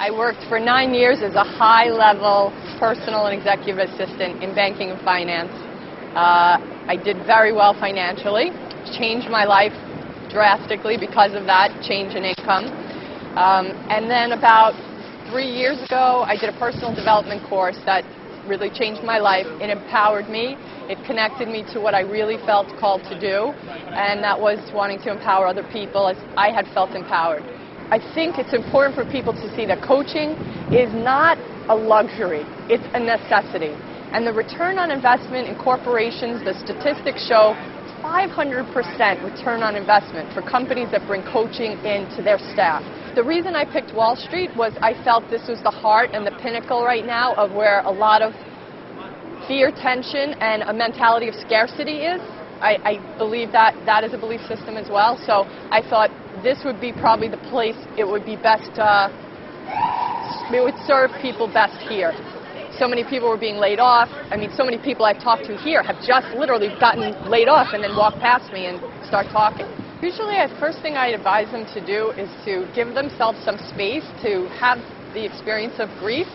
I worked for 9 years as a high-level personal and executive assistant in banking and finance. I did very well financially, changed my life drastically because of that change in income. And then about 3 years ago, I did a personal development course that really changed my life. It empowered me. It connected me to what I really felt called to do, and that was wanting to empower other people as I had felt empowered. I think it's important for people to see that coaching is not a luxury, it's a necessity. And the return on investment in corporations, the statistics show 500% return on investment for companies that bring coaching into their staff. The reason I picked Wall Street was I felt this was the heart and the pinnacle right now of where a lot of fear, tension, and a mentality of scarcity is. I believe that is a belief system as well. So I thought this would be probably the place it would be best, it would serve people best here. So many people were being laid off. I mean, so many people I've talked to here have just literally gotten laid off and then walk past me and start talking. Usually, the first thing I advise them to do is to give themselves some space to have the experience of grief.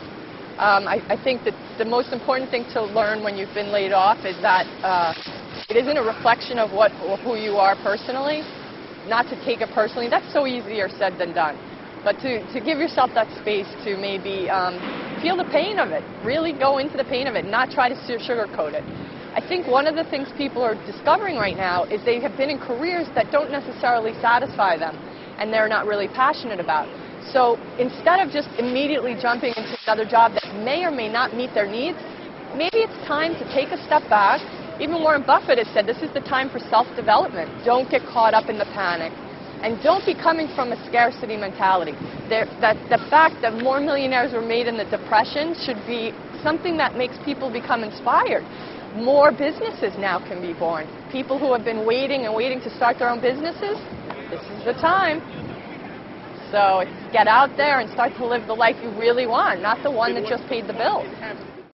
I think that the most important thing to learn when you've been laid off is that it isn't a reflection of who you are personally. Not to take it personally. That's so easier said than done. But to give yourself that space to maybe feel the pain of it, really go into the pain of it, not try to sugarcoat it. I think one of the things people are discovering right now is they have been in careers that don't necessarily satisfy them and they're not really passionate about. So instead of just immediately jumping into another job that may or may not meet their needs, maybe it's time to take a step back. Even Warren Buffett has said this is the time for self-development. Don't get caught up in the panic. And don't be coming from a scarcity mentality. The fact that more millionaires were made in the Depression should be something that makes people become inspired. More businesses now can be born. People who have been waiting and waiting to start their own businesses, this is the time. So get out there and start to live the life you really want, not the one that just paid the bills.